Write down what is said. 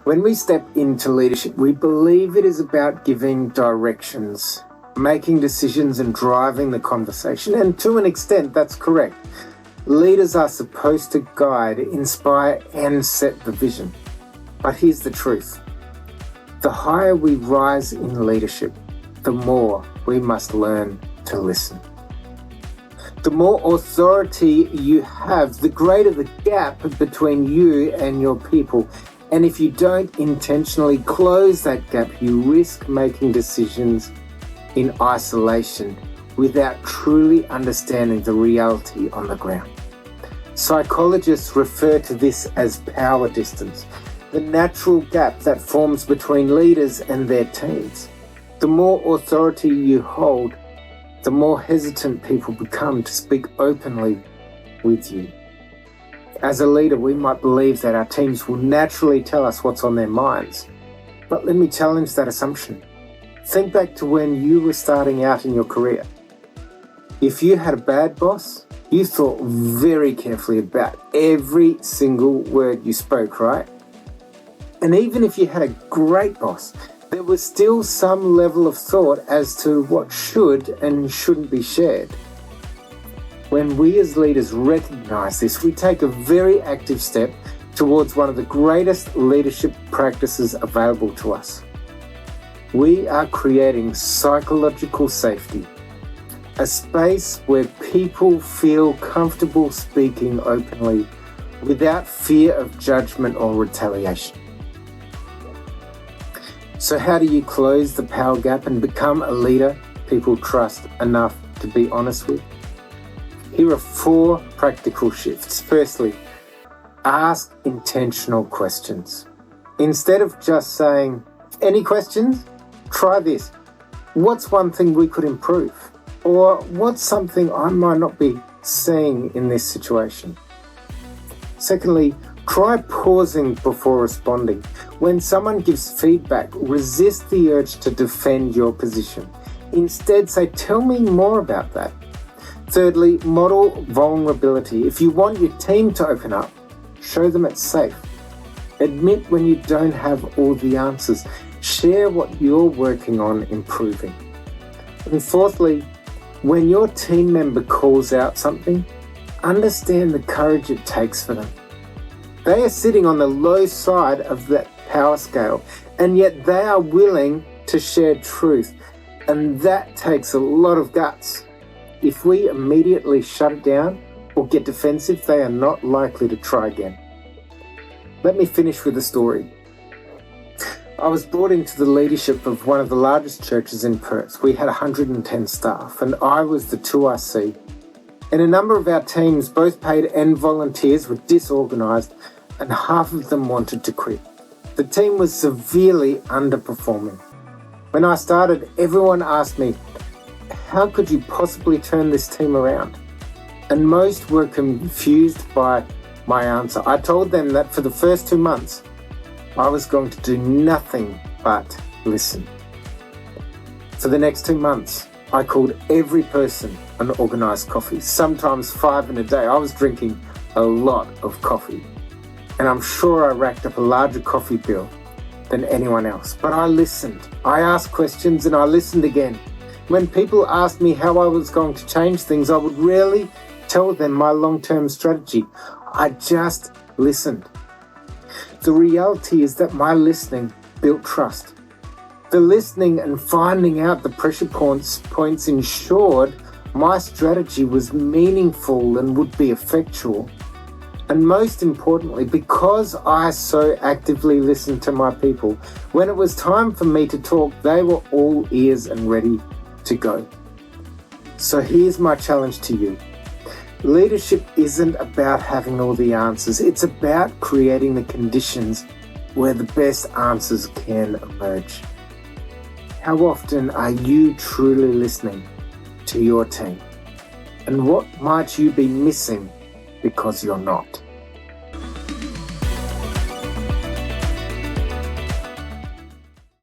When we step into leadership, we believe it is about giving directions, making decisions and driving the conversation. And to an extent, that's correct. Leaders are supposed to guide, inspire, and set the vision. But here's the truth. The higher we rise in leadership, the more we must learn to listen. The more authority you have, the greater the gap between you and your people. And if you don't intentionally close that gap, you risk making decisions in isolation without truly understanding the reality on the ground. Psychologists refer to this as power distance, the natural gap that forms between leaders and their teams. The more authority you hold, the more hesitant people become to speak openly with you. As a leader, we might believe that our teams will naturally tell us what's on their minds. But let me challenge that assumption. Think back to when you were starting out in your career. If you had a bad boss, you thought very carefully about every single word you spoke, right? And even if you had a great boss, there was still some level of thought as to what should and shouldn't be shared. When we as leaders recognize this, we take a very active step towards one of the greatest leadership practices available to us. We are creating psychological safety, a space where people feel comfortable speaking openly without fear of judgment or retaliation. So how do you close the power gap and become a leader people trust enough to be honest with? Here are 4 practical shifts. Firstly, ask intentional questions. Instead of just saying, "Any questions?" Try this. What's one thing we could improve? Or what's something I might not be seeing in this situation? Secondly, try pausing before responding. When someone gives feedback, resist the urge to defend your position. Instead, say, "Tell me more about that." Thirdly, model vulnerability. If you want your team to open up, show them it's safe. Admit when you don't have all the answers. Share what you're working on improving. And fourthly, when your team member calls out something, understand the courage it takes for them. They are sitting on the low side of that power scale, and yet they are willing to share truth. And that takes a lot of guts. If we immediately shut it down or get defensive, they are not likely to try again. Let me finish with a story. I was brought into the leadership of one of the largest churches in Perth. We had 110 staff, and I was the 2RC. And a number of our teams, both paid and volunteers, were disorganised, and half of them wanted to quit. The team was severely underperforming. When I started, everyone asked me, "How could you possibly turn this team around?" And most were confused by my answer. I told them that for the first 2 months, I was going to do nothing but listen. For the next 2 months, I called every person and organised coffee, sometimes 5 in a day. I was drinking a lot of coffee, and I'm sure I racked up a larger coffee bill than anyone else. But I listened. I asked questions and I listened again. When people asked me how I was going to change things, I would rarely tell them my long-term strategy. I just listened. The reality is that my listening built trust. The listening and finding out the pressure points ensured my strategy was meaningful and would be effectual. And most importantly, because I so actively listened to my people, when it was time for me to talk, they were all ears and ready to go. So here's my challenge to you. Leadership isn't about having all the answers. It's about creating the conditions where the best answers can emerge. How often are you truly listening to your team? And what might you be missing because you're not?